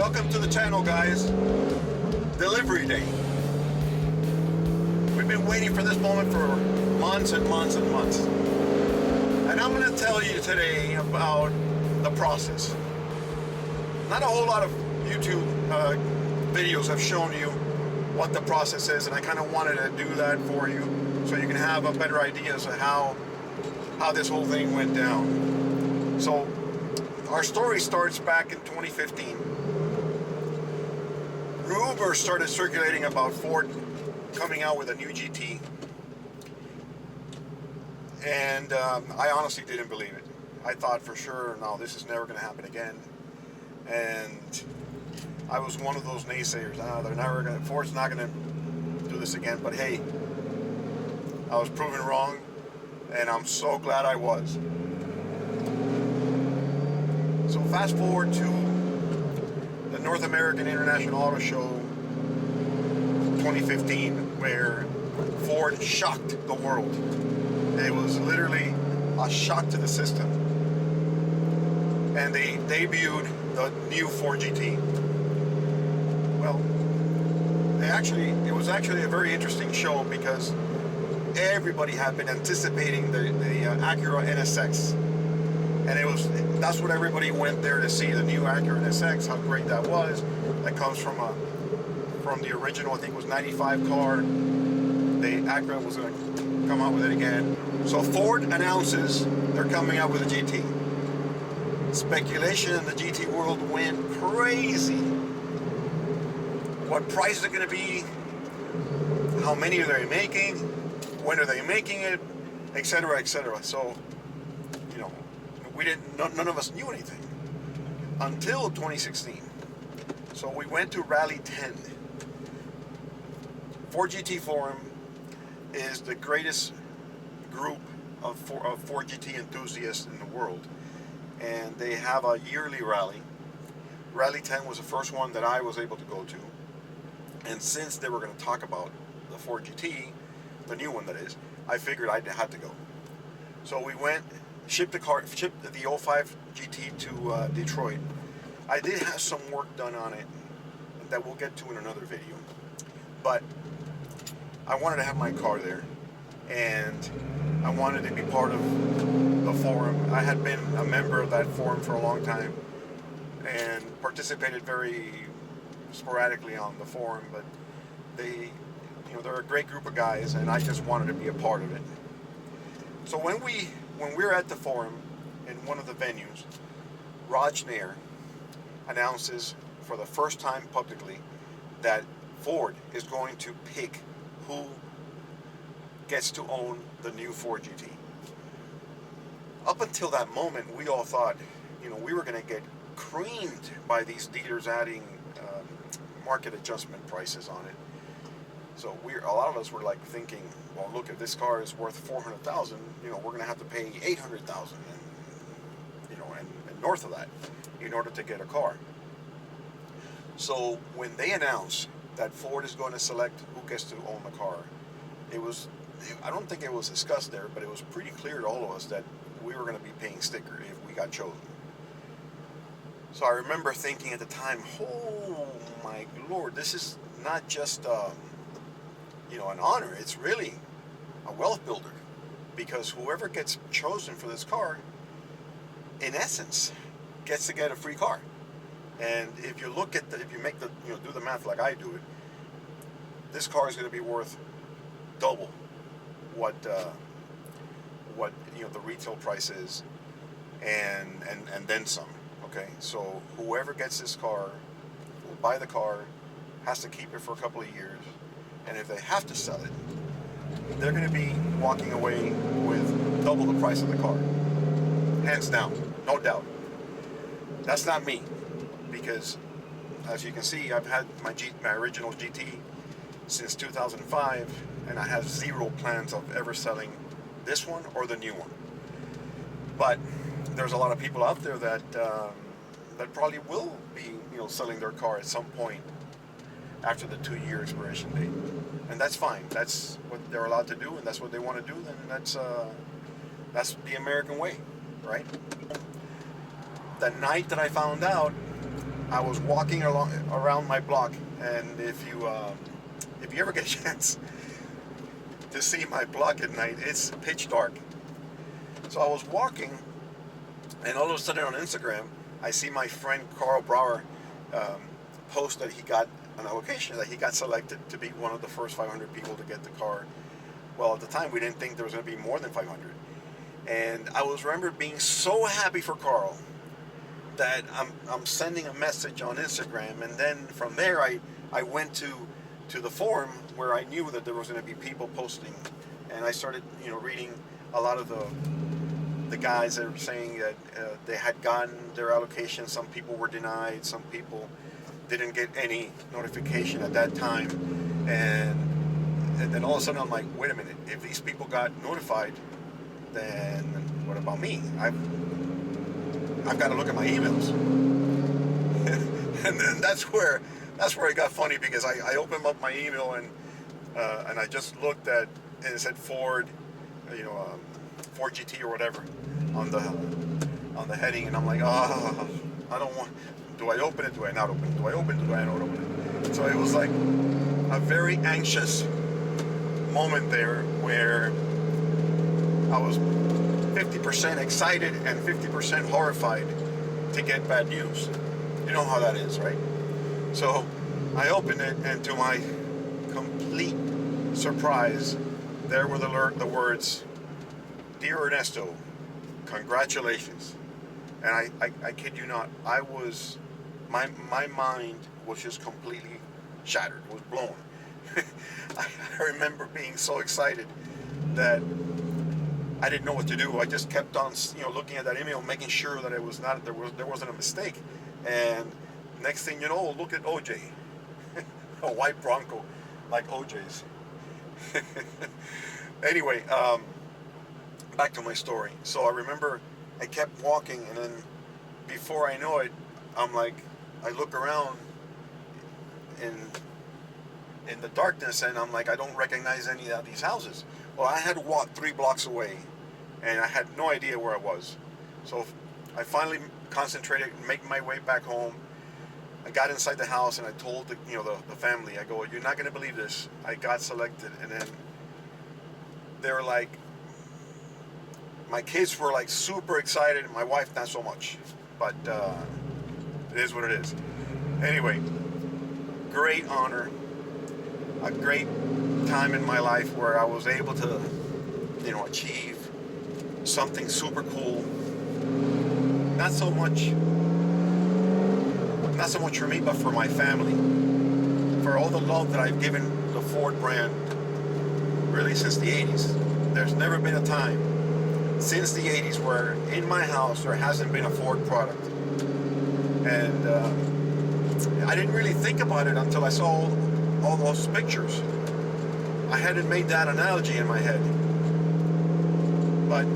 Welcome to the channel, guys. Delivery day. We've been waiting for this moment for months and months and months. And I'm going to tell you today about the process. Not a whole lot of YouTube videos have shown you what the process is, and I kind of wanted to do that for you so you can have a better idea as to how this whole thing went down. So our story starts back in 2015. Rumors started circulating about Ford coming out with a new GT, and I honestly didn't believe it. I thought for sure, no, this is never going to happen again. And I was one of those naysayers. They're never going. Ford's not going to do this again. But hey, I was proven wrong, and I'm so glad I was. So fast forward to the North American International Auto Show 2015, where Ford shocked the world. It was literally a shock to the system. And they debuted the new Ford GT. Well, it was actually a very interesting show because everybody had been anticipating the Acura NSX. And that's what everybody went there to see, the new Acura NSX, how great that was. That comes from the original, I think it was 95 car. The Acura was going to come out with it again. So Ford announces they're coming out with a GT. Speculation in the GT world went crazy. What price is it going to be? How many are they making? When are they making it? Etc., etc. So, none of us knew anything until 2016. So we went to Rally 10. Ford GT Forum is the greatest group of Ford GT enthusiasts in the world. And they have a yearly rally. Rally 10 was the first one that I was able to go to. And since they were going to talk about the Ford GT, the new one that is, I figured I had to go. So we went, shipped the 05 GT to Detroit. I did have some work done on it that we'll get to in another video. But I wanted to have my car there. And I wanted to be part of the forum. I had been a member of that forum for a long time and participated very sporadically on the forum, but they're a great group of guys, and I just wanted to be a part of it. So when we're at the forum in one of the venues, Raj Nair announces for the first time publicly that Ford is going to pick who gets to own the new Ford GT. Up until that moment, we all thought, we were going to get creamed by these dealers adding market adjustment prices on it. So a lot of us were like thinking, well, look, if this car is worth $400,000, we're going to have to pay $800,000 and north of that in order to get a car. So when they announced that Ford is going to select who gets to own the car, I don't think it was discussed there, but it was pretty clear to all of us that we were going to be paying sticker if we got chosen. So I remember thinking at the time, oh my Lord, this is not just an honor, it's really a wealth builder, because whoever gets chosen for this car, in essence, gets to get a free car. And if you look at if you make do the math like I do it, this car is going to be worth double what the retail price is, and then some. Okay, so whoever gets this car will buy the car, has to keep it for a couple of years, and if they have to sell it, they're going to be walking away with double the price of the car, hands down, no doubt. That's not me, because as you can see, I've had my original GT since 2005, and I have zero plans of ever selling this one or the new one. But there's a lot of people out there that probably will be selling their car at some point after the 2-year expiration date, and that's fine. That's what they're allowed to do, and that's what they want to do. Then that's the American way, right? The night that I found out, I was walking around my block, and if you ever get a chance to see my block at night, it's pitch dark. So I was walking, and all of a sudden on Instagram, I see my friend Carl Brower post that he got an allocation, that he got selected to be one of the first 500 people to get the car. Well, at the time, we didn't think there was going to be more than 500. And I was remember being so happy for Carl that I'm sending a message on Instagram, and then from there I went to the forum where I knew that there was going to be people posting, and I started reading a lot of the guys that were saying that they had gotten their allocation. Some people were denied, some people didn't get any notification at that time, and then all of a sudden I'm like, wait a minute, if these people got notified, then what about me? I've got to look at my emails. And then that's where it got funny, because I opened up my email and I just looked at, and it said Ford, Ford GT or whatever on the heading, and I'm like, I don't want. Do I open it? Do I not open it? Do I open it? Do I not open it? So it was like a very anxious moment there, where I was 50% excited and 50% horrified to get bad news. You know how that is, right? So I opened it, and to my complete surprise, there were the words, "Dear Ernesto, congratulations." And I kid you not, my mind was just completely shattered. It was blown. I remember being so excited that I didn't know what to do. I just kept on, looking at that email, making sure that there wasn't a mistake. And next thing you know, look at OJ, a white Bronco, like OJ's. Anyway, back to my story. So I remember I kept walking, and then before I know it, I'm like, I look around in the darkness, and I'm like, I don't recognize any of these houses. Well, I had to walk 3 blocks away, and I had no idea where I was. So I finally concentrated, making my way back home. I got inside the house, and I told the family, I go, "You're not going to believe this. I got selected." And then they were like, my kids were like super excited, and my wife not so much. But it is what it is. Anyway, great honor, a great time in my life where I was able to, achieve something super cool. Not so much for me, but for my family. For all the love that I've given the Ford brand, really since the 80s. There's never been a time since the 80s where in my house there hasn't been a Ford product. And I didn't really think about it until I saw all those pictures. I hadn't made that analogy in my head. But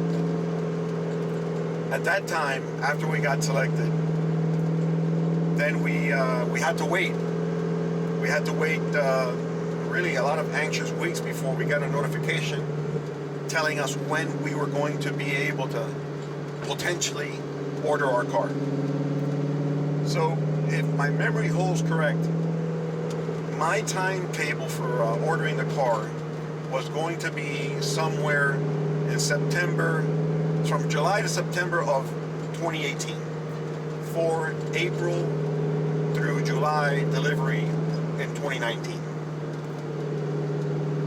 at that time, after we got selected, then we had to wait. We had to wait really a lot of anxious weeks before we got a notification telling us when we were going to be able to potentially order our car. So if my memory holds correct, my timetable for ordering the car was going to be somewhere in September, from July to September of 2018, for April through July delivery in 2019.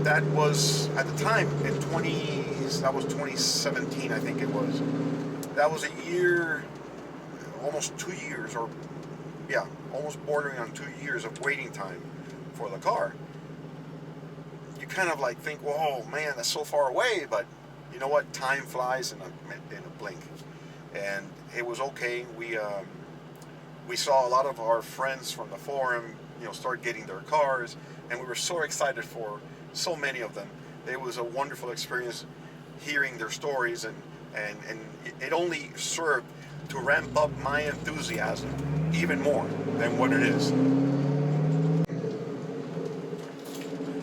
That was, at the time, that was 2017, I think it was. That was a year, almost 2 years, almost bordering on 2 years of waiting time for the car. You kind of like think, whoa, man, that's so far away, but you know what? Time flies in a blink. And it was okay. We saw a lot of our friends from the forum, start getting their cars, and we were so excited for so many of them. It was a wonderful experience hearing their stories, and it only served to ramp up my enthusiasm even more than what it is.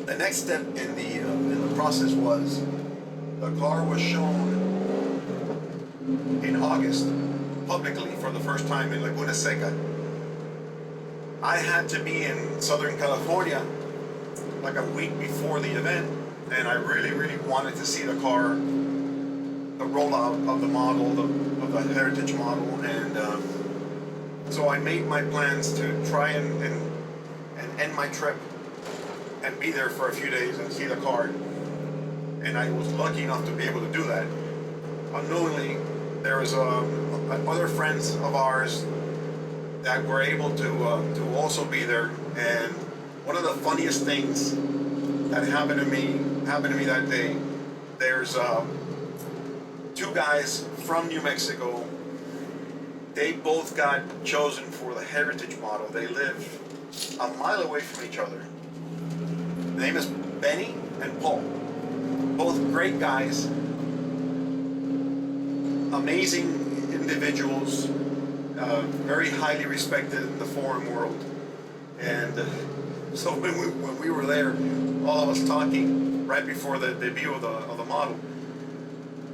The next step in the process was the car was shown in August publicly for the first time in Laguna Seca, I had to be in Southern California like a week before the event, and I really, really wanted to see the car, the rollout of the model, of the Heritage model, and so I made my plans to try and end my trip and be there for a few days and see the car. And I was lucky enough to be able to do that. Unknowingly, there was other friends of ours that were able to also be there. And one of the funniest things that happened to me that day. There's two guys from New Mexico. They both got chosen for the Heritage model. They live a mile away from each other. The name is Benny and Paul. Both great guys, amazing individuals, very highly respected in the foreign world. And so when we were there, all of us talking right before the debut of the model,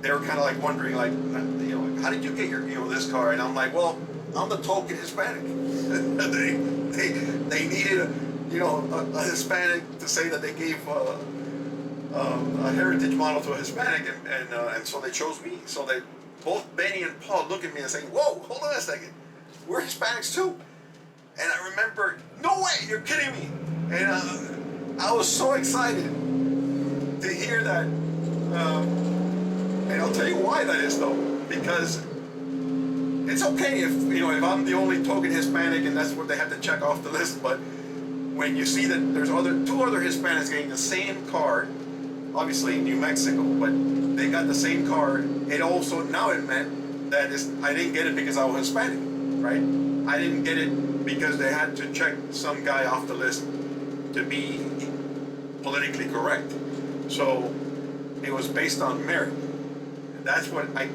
they were kind of like wondering, like, you know, how did you get your, you know, this car? And I'm like, well, I'm the token Hispanic. they needed, you know, a Hispanic to say that they gave a Heritage model to a Hispanic, and so they chose me. So they both Benny and Paul look at me and say, "Whoa, hold on a second, we're Hispanics too." And I remember, no way, you're kidding me. And I was so excited to hear that. And I'll tell you why that is, though, because it's okay if, you know, if I'm the only token Hispanic and that's what they have to check off the list. But when you see that there's two other Hispanics getting the same car, obviously in New Mexico, but they got the same car, it also now it meant that I didn't get it because I was Hispanic, right? I didn't get it because they had to check some guy off the list to be politically correct. So it was based on merit. That's what I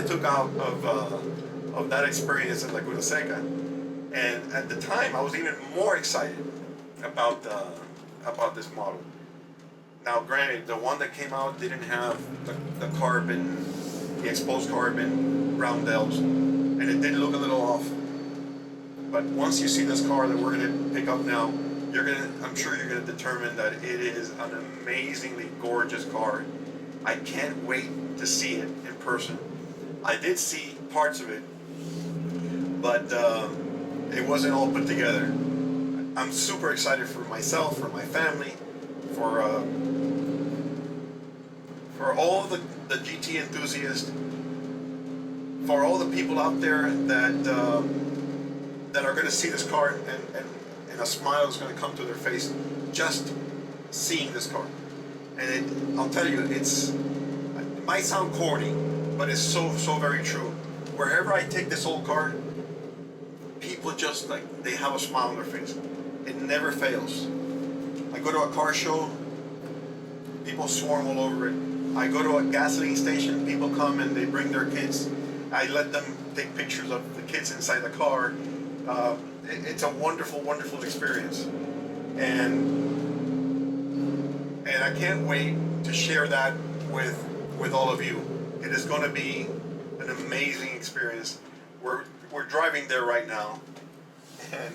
took out of that experience in Laguna Seca. And at the time, I was even more excited about this model. Now, granted, the one that came out didn't have the carbon, the exposed carbon roundels, and it did look a little off. But once you see this car that we're going to pick up now, I'm sure you're going to determine that it is an amazingly gorgeous car. I can't wait to see it in person. I did see parts of it, but it wasn't all put together. I'm super excited for myself, for my family, for all of the GT enthusiasts, for all the people out there that are going to see this car and a smile is going to come to their face just seeing this car. And I'll tell you, it might sound corny, but it's so very true. Wherever I take this old car, people just like, they have a smile on their face. It never fails. I go to a car show, people swarm all over it. I go to a gasoline station, people come and they bring their kids. I let them take pictures of the kids inside the car. It's a wonderful, wonderful experience. And I can't wait to share that with all of you. It is going to be an amazing experience. We're driving there right now, and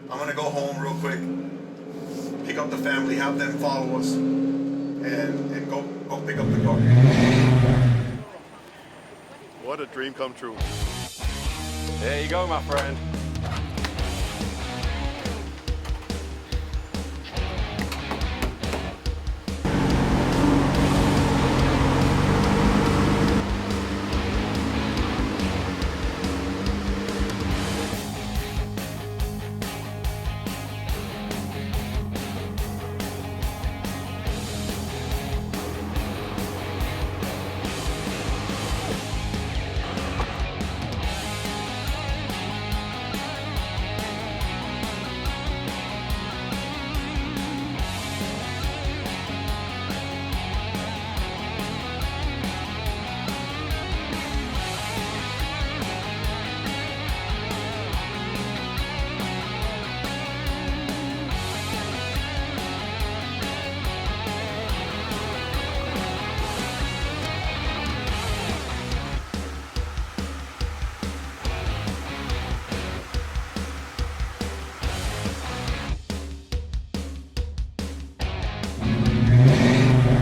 I'm going to go home real quick, pick up the family, have them follow us, and go pick up the car. What a dream come true. There you go, my friend.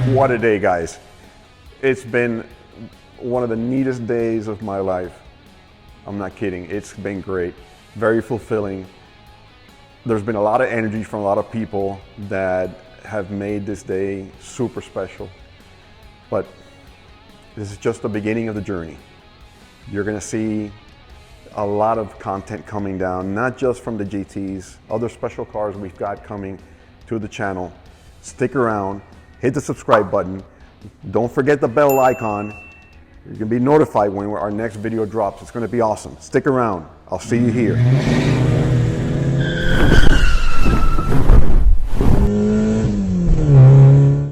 What a day, guys. It's been one of the neatest days of my life. I'm not kidding. It's been great. Very fulfilling. There's been a lot of energy from a lot of people that have made this day super special. But this is just the beginning of the journey. You're gonna see a lot of content coming down, not just from the GTs, other special cars we've got coming to the channel. Stick around, hit the subscribe button. Don't forget the bell icon. You're gonna be notified when our next video drops. It's gonna be awesome. Stick around. I'll see you here.